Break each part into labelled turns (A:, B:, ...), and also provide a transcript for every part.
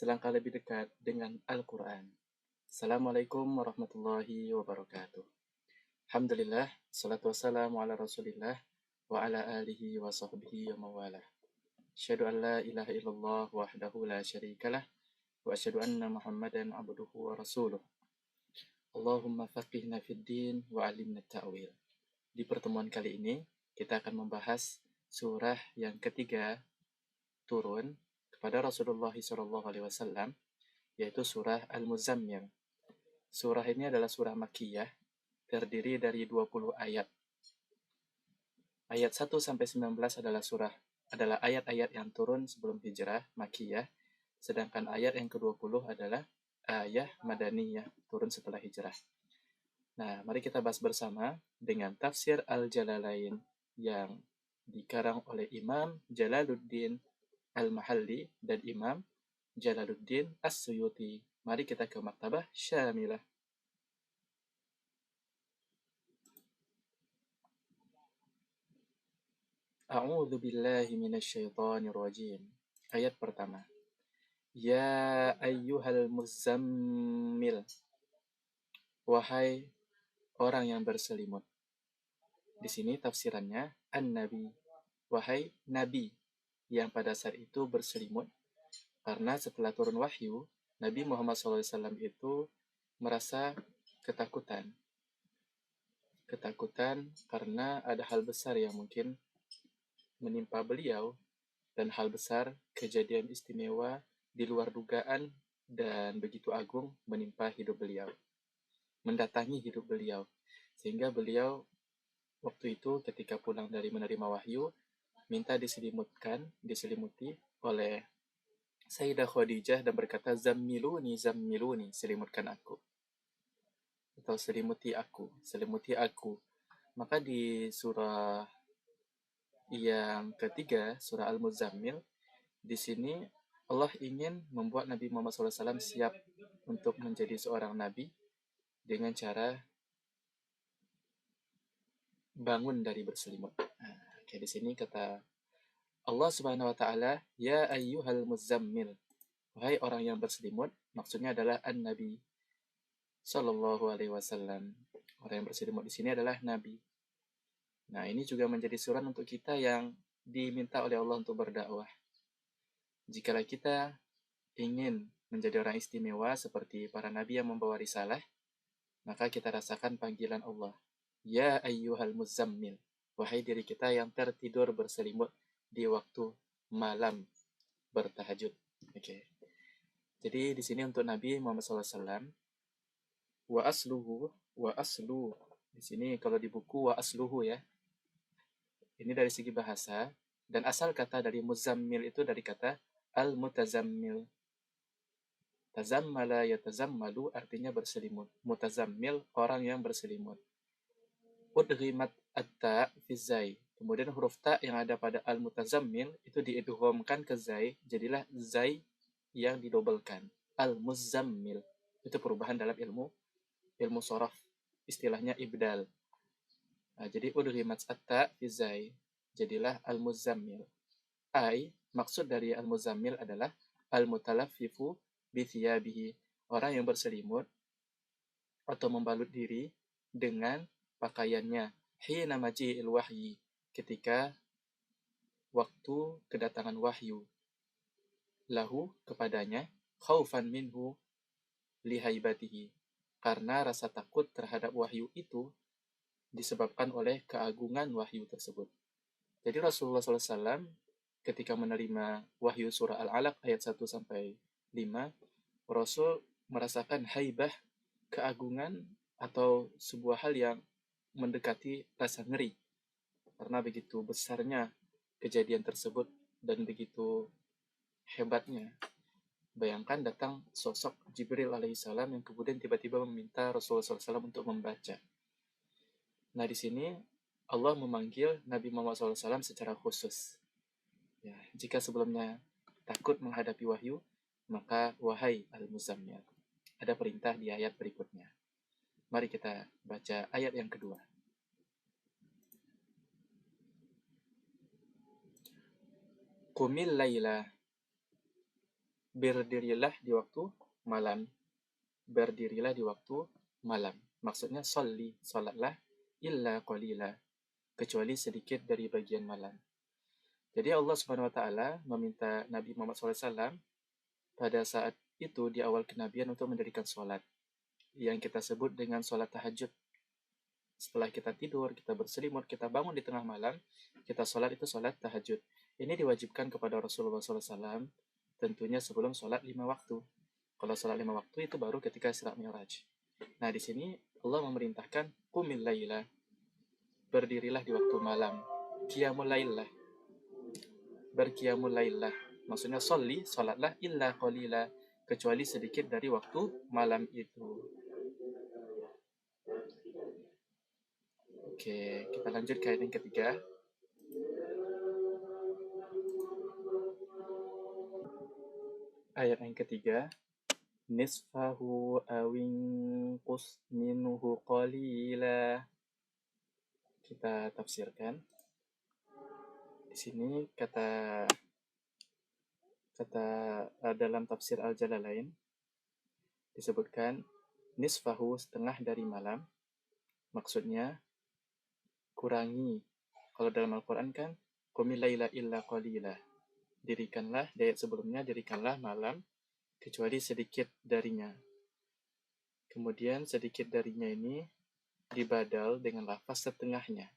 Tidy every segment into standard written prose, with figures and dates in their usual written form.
A: selangkah lebih dekat dengan Al-Quran. Assalamualaikum warahmatullahi wabarakatuh. Alhamdulillah, salatu wassalamu ala rasulillah, wa ala alihi wa sahbihi wa mawalah. Asyhadu an la ilaha illallah wahdahu la syarikalah, wa asyhadu anna Muhammadan abduhu wa rasuluh. Allahumma faqihna fid din wa alimna ta'wil. Di pertemuan kali ini, kita akan membahas surah yang ketiga turun kepada Rasulullah SAW, yaitu surah Al-Muzammil. Surah ini adalah surah Makkiyah, terdiri dari 20 ayat. Ayat 1 sampai 19 adalah ayat-ayat yang turun sebelum hijrah Makkiyah, sedangkan ayat yang ke-20 adalah ayat Madaniyah, turun setelah hijrah. Nah, mari kita bahas bersama dengan tafsir Al-Jalalain yang dikarang oleh Imam Jalaluddin Al-Mahalli dan Imam Jalaluddin As-Suyuti. Mari kita ke Maktabah Syamilah. A'udzu billahi minasyaitonir rajim. Ayat pertama. Ya ayyuhal muzammil. Wahai orang yang berselimut. Di sini tafsirannya an-nabi. Wahai nabi yang pada saat itu berselimut, karena setelah turun wahyu, Nabi Muhammad SAW itu merasa ketakutan. Ketakutan karena ada hal besar yang mungkin menimpa beliau, dan hal besar, kejadian istimewa di luar dugaan dan begitu agung menimpa hidup beliau, mendatangi hidup beliau, sehingga beliau waktu itu ketika pulang dari menerima wahyu minta diselimuti oleh Sayyidah Khadijah dan berkata, zammiluni, selimutkan aku, atau selimuti aku. Maka di surah yang ketiga, surah Al-Muzammil, di sini Allah ingin membuat Nabi Muhammad SAW siap untuk menjadi seorang nabi dengan cara bangun dari berselimut. Di sini kata Allah Subhanahu wa taala, ya ayyuhal muzammil. Wahai orang yang berselimut, maksudnya adalah an-nabi sallallahu alaihi wasallam. Orang yang berselimut di sini adalah nabi. Nah, ini juga menjadi surat untuk kita yang diminta oleh Allah untuk berdakwah. Jikalau kita ingin menjadi orang istimewa seperti para nabi yang membawa risalah, maka kita rasakan panggilan Allah. Ya ayyuhal muzammil. Wahai diri kita yang tertidur berselimut di waktu malam bertahajud. Oke. Jadi di sini untuk Nabi Muhammad SAW, wa aslu. Di sini kalau di buku wa asluhu ya. Ini dari segi bahasa, dan asal kata dari muzammil itu dari kata al-mutazammil. Tazammala yatazammalu artinya berselimut. Mutazammil orang yang berselimut. Udghimat at-ta fi zai. Kemudian huruf ta yang ada pada al-mutazammil itu diidghamkan ke zai, jadilah zai yang didobelkan. Al-muzammil. Itu perubahan dalam ilmu sharaf. Istilahnya ibdal. Nah, jadi udghimat at-ta fi zai, jadilah al-muzammil. Maksud dari al-muzammil adalah al-mutalaffifu bi thiyabihi, orang yang berselimut atau membalut diri dengan pakaiannya. Hina maji'il wahyi, ketika waktu kedatangan wahyu. Lahu, kepadanya, khaufan minhu lihaibatihi, karena rasa takut terhadap wahyu itu disebabkan oleh keagungan wahyu tersebut. Jadi Rasulullah SAW ketika menerima wahyu surah Al-Alaq ayat 1-5, Rasul merasakan haibah, keagungan, atau sebuah hal yang mendekati rasa ngeri, karena begitu besarnya kejadian tersebut dan begitu hebatnya. Bayangkan datang sosok Jibril alaihissalam yang kemudian tiba-tiba meminta Rasulullah SAW untuk membaca. Nah, di sini Allah memanggil Nabi Muhammad SAW secara khusus. Ya, jika sebelumnya takut menghadapi wahyu, maka wahai al-muzammil. Ada perintah di ayat berikutnya. Mari kita baca ayat yang kedua. Qumil laila. berdirilah di waktu malam. Berdirilah di waktu malam. Maksudnya sholli, salatlah, illa qalila, kecuali sedikit dari bagian malam. Jadi Allah Subhanahu wa taala meminta Nabi Muhammad SAW pada saat itu di awal kenabian untuk mendirikan sholat yang kita sebut dengan sholat tahajud. Setelah kita tidur, kita berselimut, kita bangun di tengah malam, kita sholat itu sholat tahajud. Ini diwajibkan kepada Rasulullah SAW tentunya sebelum sholat 5 waktu. Kalau sholat 5 waktu itu baru ketika Isra Mi'raj. Nah, di sini Allah memerintahkan qumil laila, berdirilah di waktu malam. Qiyamul lail, berqiyamul lail. Maksudnya sholli, salatlah illa qalila, kecuali sedikit dari waktu malam itu. Oke, kita lanjut ke ayat yang ketiga. Ayat yang ketiga, nisfahu awinqus minhu qalila. Kita tafsirkan. Di sini kata dalam tafsir Al-Jalalain disebutkan nisfahu, setengah dari malam. Maksudnya kurangi. Kalau dalam Al-Quran kan qumil laila illa qalila. Dirikanlah, di ayat sebelumnya dirikanlah malam kecuali sedikit darinya. Kemudian sedikit darinya ini dibadal dengan lafaz setengahnya.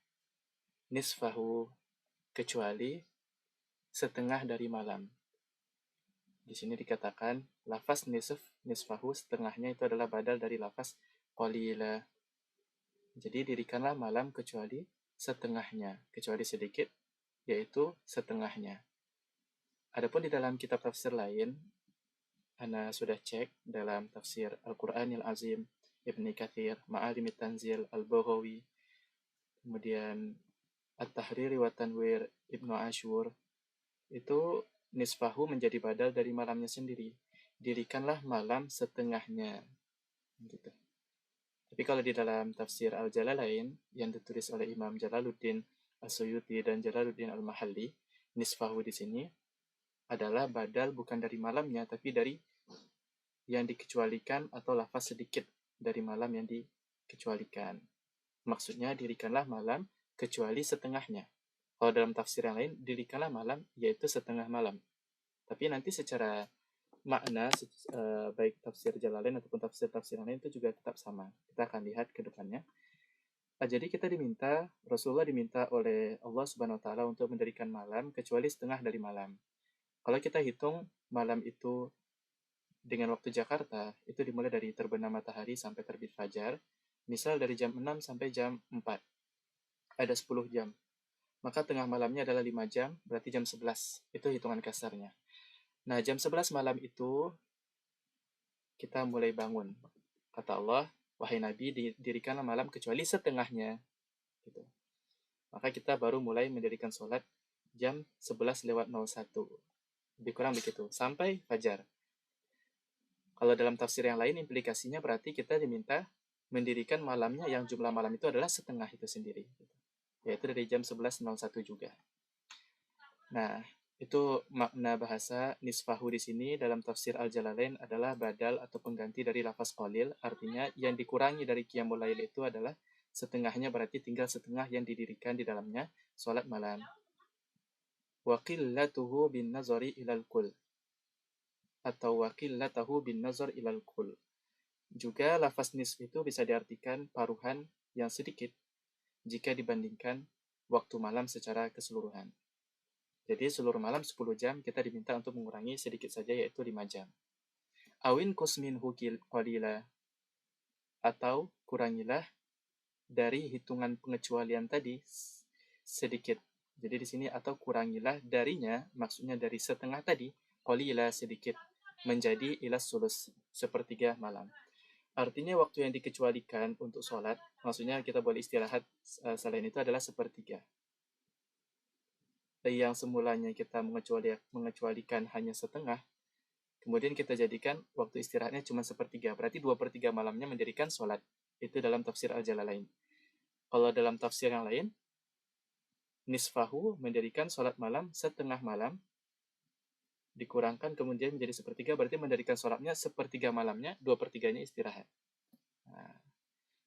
A: Nisfahu, kecuali setengah dari malam. Di sini dikatakan lafaz nisfahu, setengahnya itu adalah badal dari lafaz qalila. Jadi dirikanlah malam kecuali setengahnya, kecuali sedikit, yaitu setengahnya. Adapun di dalam kitab tafsir lain, Ana sudah cek dalam tafsir Al-Qur'anil Azim Ibnu Katsir, Ma'alimit Tanzil Al-Baghawi, kemudian At-Tahrir wa Tanwir Ibnu Ashur, itu nisfahu menjadi badal dari malamnya sendiri. Dirikanlah malam setengahnya. Gitu. Tapi kalau di dalam tafsir Al-Jalalain yang ditulis oleh Imam Jalaluddin As-Suyuti dan Jalaluddin Al-Mahalli, nisfahu di sini adalah badal bukan dari malamnya, tapi dari yang dikecualikan atau lafaz sedikit dari malam yang dikecualikan. Maksudnya dirikanlah malam kecuali setengahnya. Kalau dalam tafsir yang lain, dirikanlah malam yaitu setengah malam. Tapi nanti secara makna, baik tafsir Jalalain ataupun tafsir-tafsir yang lain itu juga tetap sama. Kita akan lihat ke depannya. Jadi kita Rasulullah diminta oleh Allah Subhanahu wa taala untuk mendirikan malam kecuali setengah dari malam. Kalau kita hitung malam itu dengan waktu Jakarta, itu dimulai dari terbenam matahari sampai terbit fajar. Misal dari jam 6 sampai jam 4. Ada 10 jam. Maka tengah malamnya adalah 5 jam, berarti jam 11. Itu hitungan kasarnya. Nah, jam 11 malam itu kita mulai bangun. Kata Allah, wahai Nabi, dirikanlah malam kecuali setengahnya. Gitu. Maka kita baru mulai mendirikan sholat jam 11:01. Lebih kurang begitu. Sampai fajar. Kalau dalam tafsir yang lain, implikasinya berarti kita diminta mendirikan malamnya yang jumlah malam itu adalah setengah itu sendiri. Yaitu dari jam 11:01 juga. Nah, itu makna bahasa nisfahu di sini dalam tafsir Al-Jalalain adalah badal atau pengganti dari lafaz qalil, artinya yang dikurangi dari qiyamul lail itu adalah setengahnya, berarti tinggal setengah yang didirikan di dalamnya sholat malam. Wa qillatuhu bin nazari ilal kul, atau wa qillatahu bin nazar ilal kul. Juga lafaz nisf itu bisa diartikan paruhan yang sedikit jika dibandingkan waktu malam secara keseluruhan. Jadi seluruh malam 10 jam kita diminta untuk mengurangi sedikit saja, yaitu 5 jam. Awin kusmin hukil qalila, atau kurangilah dari hitungan pengecualian tadi sedikit. Jadi di sini atau kurangilah darinya, maksudnya dari setengah tadi, qalila sedikit, menjadi ilas sulus, sepertiga malam. Artinya waktu yang dikecualikan untuk sholat, maksudnya kita boleh istirahat selain itu adalah sepertiga. Yang semulanya kita mengecualikan hanya setengah, kemudian kita jadikan waktu istirahatnya cuma sepertiga, berarti 2/3 malamnya mendirikan sholat. Itu dalam tafsir Al-Jalalain. Kalau dalam tafsir yang lain, nisfahu mendirikan sholat malam setengah malam, dikurangkan kemudian menjadi sepertiga, berarti mendirikan sholatnya sepertiga malamnya, 2/3-nya istirahat. Nah,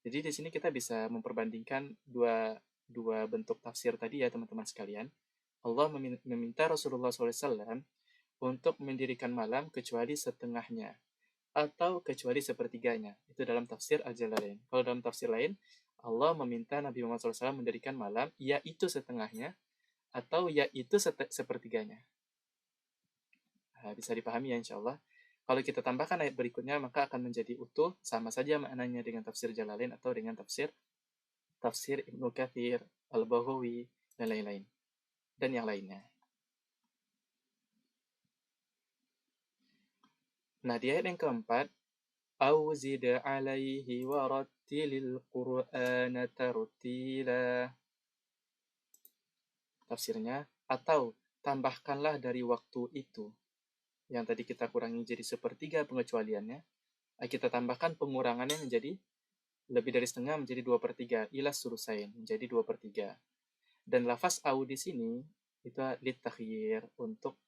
A: jadi di sini kita bisa memperbandingkan dua bentuk tafsir tadi ya teman-teman sekalian. Allah meminta Rasulullah SAW untuk mendirikan malam kecuali setengahnya atau kecuali sepertiganya. Itu dalam tafsir Al-Jalalain. Kalau dalam tafsir lain, Allah meminta Nabi Muhammad SAW mendirikan malam, yaitu setengahnya atau yaitu sepertiganya. Nah, bisa dipahami ya insya Allah. Kalau kita tambahkan ayat berikutnya, maka akan menjadi utuh, sama saja maknanya dengan tafsir Jalalain atau dengan tafsir Ibnu Katsir, Al-Baghawi, dan lain-lain. Dan yang lainnya. Nah, di ayat yang keempat, أَوْ زِدْ عَلَيْهِ وَرَتِّلِ الْقُرْآنَ تَرْتِيلًا. Tafsirnya, atau tambahkanlah dari waktu itu. Yang tadi kita kurangi jadi sepertiga pengecualiannya, kita tambahkan pengurangannya menjadi lebih dari setengah menjadi 2/3, ilas sulusain menjadi 2/3. Dan lafaz au di sini itu litakhir, untuk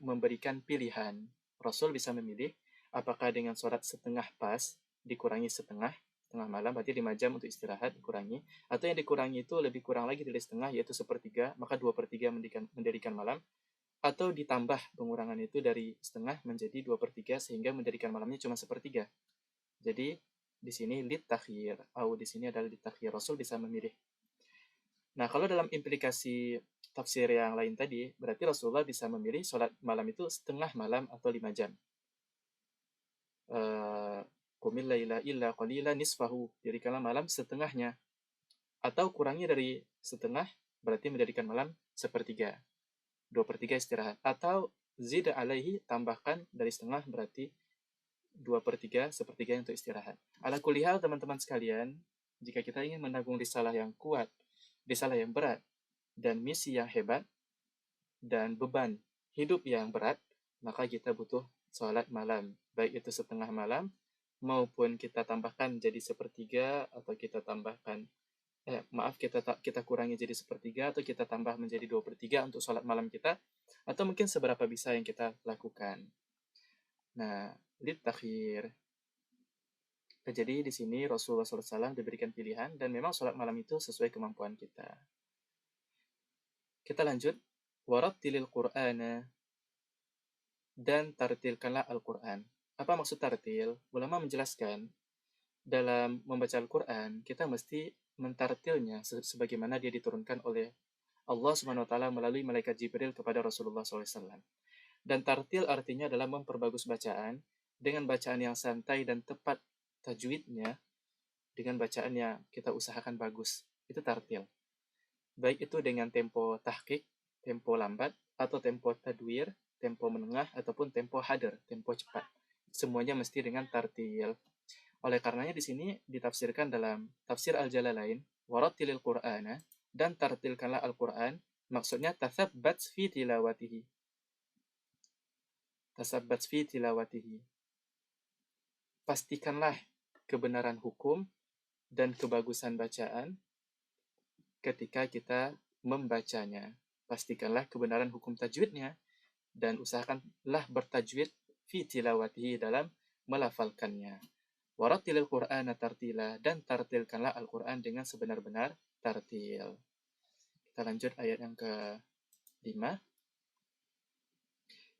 A: memberikan pilihan. Rasul bisa memilih apakah dengan sholat setengah pas dikurangi setengah malam, berarti 5 jam untuk istirahat dikurangi, atau yang dikurangi itu lebih kurang lagi dari setengah, yaitu sepertiga, maka 2/3 mendirikan malam, atau ditambah pengurangan itu dari setengah menjadi 2/3 sehingga mendirikan malamnya cuma sepertiga. Jadi di sini litakhir, au di sini adalah litakhir, Rasul bisa memilih. Nah, kalau dalam implikasi tafsir yang lain tadi, berarti Rasulullah bisa memilih sholat malam itu setengah malam atau 5 jam. Qumil laila illa qalila nisfahu, dirikanlah malam setengahnya. Atau kurangi dari setengah, berarti menjadikan malam sepertiga. 2/3 istirahat. Atau zid alaihi, tambahkan dari setengah, berarti 2/3, sepertiga untuk istirahat. Ala kulli hal teman-teman sekalian, jika kita ingin menanggung risalah yang kuat, risalah yang berat, dan misi yang hebat, dan beban hidup yang berat, maka kita butuh sholat malam. Baik itu setengah malam, maupun kita tambahkan jadi sepertiga, atau kita tambahkan, kita kurangi jadi sepertiga, atau kita tambah menjadi 2/3 untuk sholat malam kita, atau mungkin seberapa bisa yang kita lakukan. Nah, litakhir. Jadi di sini Rasulullah SAW diberikan pilihan, dan memang sholat malam itu sesuai kemampuan kita. Kita lanjut. Warattilil Qur'ana, dan tartilkanlah Al-Quran. Apa maksud tartil? Ulama menjelaskan, dalam membaca Al-Quran, kita mesti mentartilnya sebagaimana dia diturunkan oleh Allah SWT melalui malaikat Jibril kepada Rasulullah SAW. Dan tartil artinya adalah memperbagus bacaan dengan bacaan yang santai dan tepat tajwidnya, dengan bacaan yang kita usahakan bagus. Itu tartil. Baik itu dengan tempo tahqiq, tempo lambat, atau tempo tadwir, tempo menengah, ataupun tempo hadar, tempo cepat. Semuanya mesti dengan tartil. Oleh karenanya di sini ditafsirkan dalam tafsir Al-Jalalain, warattilil Qur'ana, dan tartilkanlah Al-Quran, maksudnya tasabbat fi tilawatihi. Tasabbat fi tilawatihi. Pastikanlah kebenaran hukum dan kebagusan bacaan ketika kita membacanya. Pastikanlah kebenaran hukum tajwidnya, dan usahakanlah bertajwid fi tilawatihi, dalam melafalkannya. Warattilil Qur'ana tartila, dan tartilkanlah Al-Quran dengan sebenar-benar tartil. Kita lanjut ayat yang ke-5.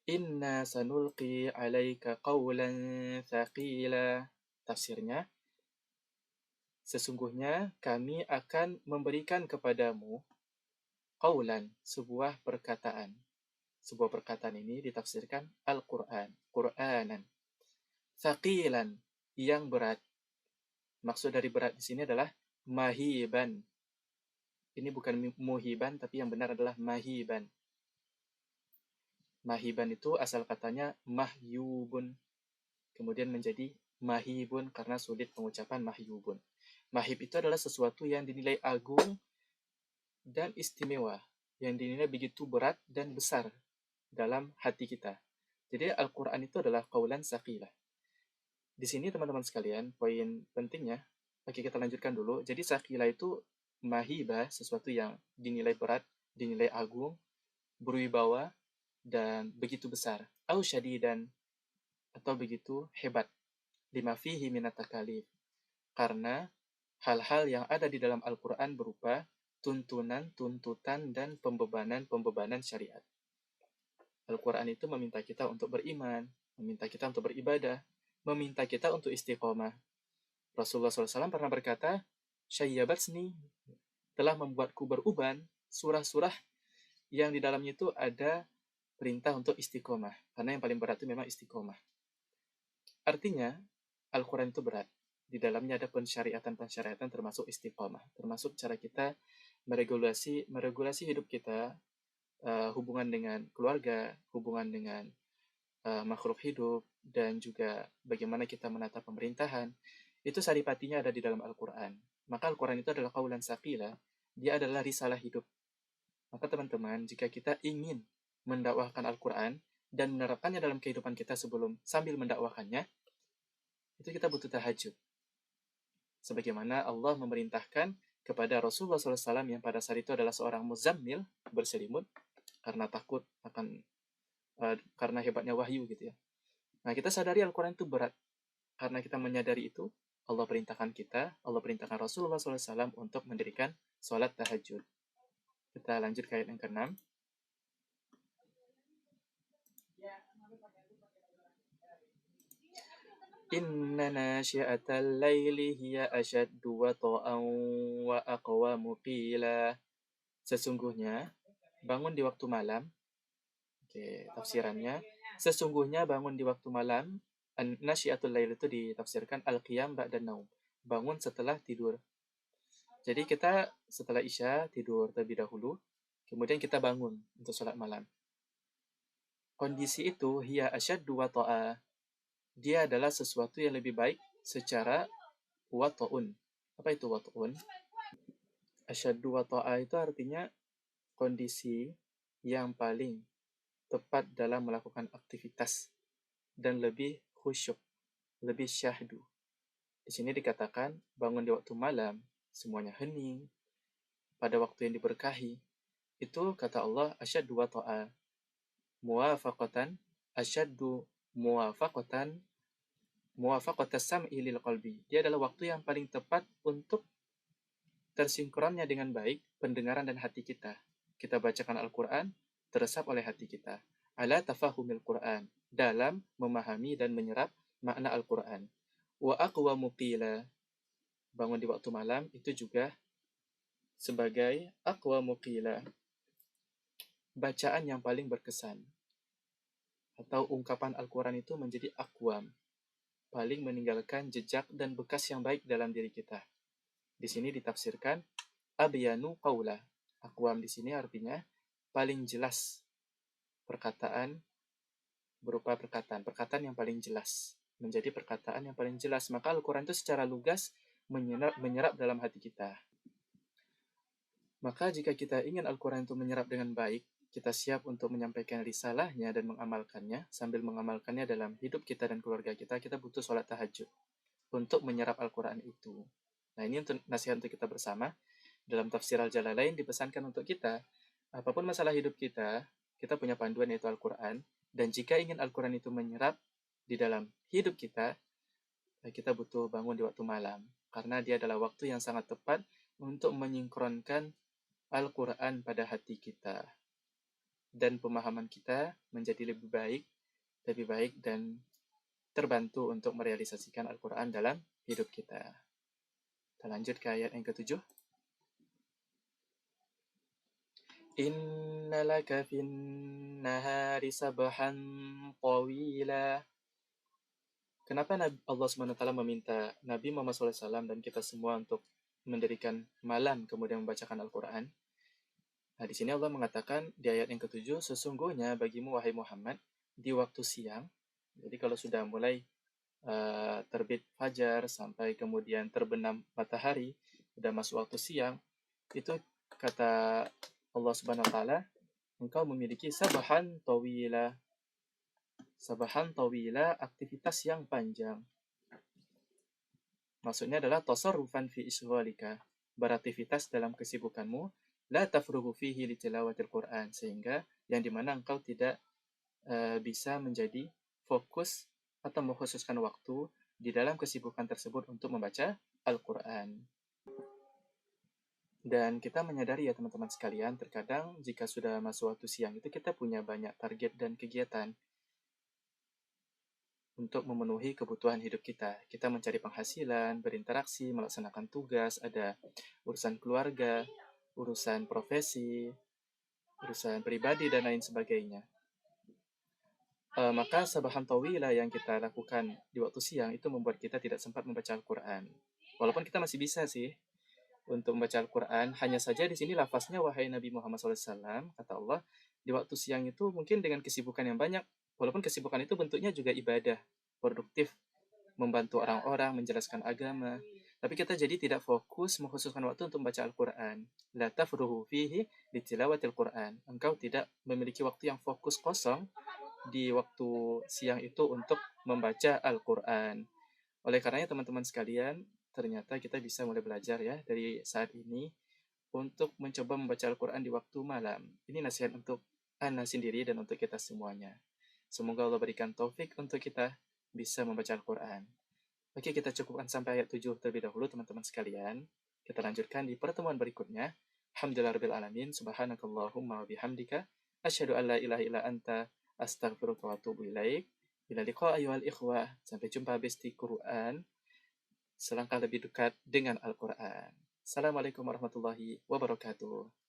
A: Inna sanulqi alaika qawlan thaqila. Tafsirnya, sesungguhnya kami akan memberikan kepadamu qawlan, sebuah perkataan. Sebuah perkataan ini ditafsirkan Al-Quran, Qur'anan. Thaqilan, yang berat. Maksud dari berat di sini adalah mahiban. Ini bukan muhiban, tapi yang benar adalah mahiban. Mahiban itu asal katanya mahyubun, kemudian menjadi mahibun karena sulit pengucapan mahyubun. Mahib itu adalah sesuatu yang dinilai agung dan istimewa, yang dinilai begitu berat dan besar dalam hati kita. Jadi Al-Quran itu adalah qaulan saqilah. Di sini teman-teman sekalian, poin pentingnya, oke kita lanjutkan dulu. Jadi saqilah itu mahibah, sesuatu yang dinilai berat, dinilai agung, berwibawa, dan begitu besar, au syadidan atau begitu hebat, lima fihi minat takalif, karena hal-hal yang ada di dalam Al-Quran berupa tuntunan, tuntutan, dan pembebanan syariat. Al-Quran itu meminta kita untuk beriman, meminta kita untuk beribadah, meminta kita untuk istiqomah. Rasulullah SAW pernah berkata, Syayyabatsni, telah membuatku beruban surah-surah yang di dalamnya itu ada perintah untuk istiqomah. Karena yang paling berat itu memang istiqomah. Artinya, Al-Quran itu berat. Di dalamnya ada pensyariatan-pensyariatan termasuk istiqomah. Termasuk cara kita meregulasi hidup kita, hubungan dengan keluarga, hubungan dengan makhluk hidup, dan juga bagaimana kita menata pemerintahan. Itu saripatinya ada di dalam Al-Quran. Maka Al-Quran itu adalah qaulan tsaqila, dia adalah risalah hidup. Maka teman-teman, jika kita ingin mendakwahkan Al-Quran dan menerapkannya dalam kehidupan kita sambil mendakwahkannya, itu kita butuh tahajud. Sebagaimana Allah memerintahkan kepada Rasulullah SAW yang pada saat itu adalah seorang muzammil, berselimut, karena takut akan karena hebatnya wahyu gitu ya. Nah, kita sadari Al-Quran itu berat. Karena kita menyadari itu, Allah perintahkan Rasulullah SAW untuk mendirikan sholat tahajud. Kita lanjut ke ayat yang ke-6. Inna nasyi'atal laili hiya asyaddu wata'an wa aqwamu qila. Sesungguhnya bangun di waktu malam. Oke, tafsirannya. Sesungguhnya bangun di waktu malam. Nasyi'atul lail itu ditafsirkan al-qiyam ba'da naum. Bangun setelah tidur. Jadi kita setelah Isya tidur terlebih dahulu, kemudian kita bangun untuk sholat malam. Kondisi itu hiya asyaddu wata'a. Dia adalah sesuatu yang lebih baik secara wata'un. Apa itu wata'un? Asyaddu wata'a itu artinya kondisi yang paling tepat dalam melakukan aktivitas dan lebih khusyuk, lebih syahdu. Di sini dikatakan bangun di waktu malam, semuanya hening, pada waktu yang diberkahi. Itu kata Allah asyaddu wata'a. Muwafaqatan asyaddu muwafaqatan sam'i lil qalbi. Dia adalah waktu yang paling tepat untuk tersinkronnya dengan baik pendengaran dan hati kita. Kita bacakan Al-Quran, teresap oleh hati kita. Ala tafahumil Quran, dalam memahami dan menyerap makna Al-Quran. Wa aqwamu qila, bangun di waktu malam itu juga sebagai aqwamu qila, bacaan yang paling berkesan. Atau ungkapan Al-Quran itu menjadi aqwam, paling meninggalkan jejak dan bekas yang baik dalam diri kita. Di sini ditafsirkan abyanu qaula. Aqwam di sini artinya paling jelas perkataan, berupa perkataan yang paling jelas, menjadi perkataan yang paling jelas. Maka Al-Quran itu secara lugas menyerap dalam hati kita. Maka jika kita ingin Al-Quran itu menyerap dengan baik, kita siap untuk menyampaikan risalahnya dan mengamalkannya. Sambil mengamalkannya dalam hidup kita dan keluarga kita, kita butuh sholat tahajud untuk menyerap Al-Quran itu. Nah, ini untuk nasihat untuk kita bersama. Dalam tafsir Al-Jalalain dipesankan untuk kita, apapun masalah hidup kita punya panduan yaitu Al-Quran. Dan jika ingin Al-Quran itu menyerap di dalam hidup kita butuh bangun di waktu malam. Karena dia adalah waktu yang sangat tepat untuk menyinkronkan Al-Quran pada hati kita. Dan pemahaman kita menjadi lebih baik dan terbantu untuk merealisasikan Al-Quran dalam hidup kita. Kita lanjut ke ayat yang ke-7. Inna laka fin nahari sabahan tawila. Kenapa Allah SWT meminta Nabi Muhammad SAW dan kita semua untuk mendirikan malam kemudian membacakan Al-Quran? Nah, di sini Allah mengatakan di ayat yang ke-7, sesungguhnya bagimu wahai Muhammad di waktu siang. Jadi kalau sudah mulai terbit fajar sampai kemudian terbenam matahari, sudah masuk waktu siang, itu kata Allah Subhanahu wa taala, engkau memiliki sabahan tawila. Sabahan tawila, aktivitas yang panjang. Maksudnya adalah tasarrufan fi isghalika, beraktivitas dalam kesibukanmu, la tafrugu fihi li tilawatil Quran, sehingga yang dimana engkau tidak bisa menjadi fokus atau mengkhususkan waktu di dalam kesibukan tersebut untuk membaca Al-Quran. Dan kita menyadari ya teman-teman sekalian, terkadang jika sudah masuk waktu siang itu kita punya banyak target dan kegiatan untuk memenuhi kebutuhan hidup kita. Kita mencari penghasilan, berinteraksi, melaksanakan tugas, ada urusan keluarga, urusan profesi, urusan pribadi, dan lain sebagainya. Maka sabahan tawilah yang kita lakukan di waktu siang itu membuat kita tidak sempat membaca Al-Quran. Walaupun kita masih bisa sih untuk membaca Al-Quran, hanya saja di sini lafaznya wahai Nabi Muhammad SAW, kata Allah, di waktu siang itu mungkin dengan kesibukan yang banyak, walaupun kesibukan itu bentuknya juga ibadah, produktif, membantu orang-orang, menjelaskan agama, tapi kita jadi tidak fokus mengkhususkan waktu untuk membaca Al-Quran. La tafruhu fihi litilawatil Quran. Engkau tidak memiliki waktu yang fokus kosong di waktu siang itu untuk membaca Al-Quran. Oleh karenanya teman-teman sekalian, ternyata kita bisa mulai belajar ya dari saat ini untuk mencoba membaca Al-Quran di waktu malam. Ini nasihat untuk Ana sendiri dan untuk kita semuanya. Semoga Allah berikan taufik untuk kita bisa membaca Al-Quran. Oke, kita cukupkan sampai ayat 7 terlebih dahulu teman-teman sekalian. Kita lanjutkan di pertemuan berikutnya. Alhamdulillahirrahmanirrahim. Subhanakallahumma wa bihamdika. Asyhadu an la ilaha illa anta. Astaghfiruka wa atubu ilaik. Ila liqa ayyuhal ikhwah. Sampai jumpa besti Quran. Selangkah lebih dekat dengan Al-Quran. Assalamualaikum warahmatullahi wabarakatuh.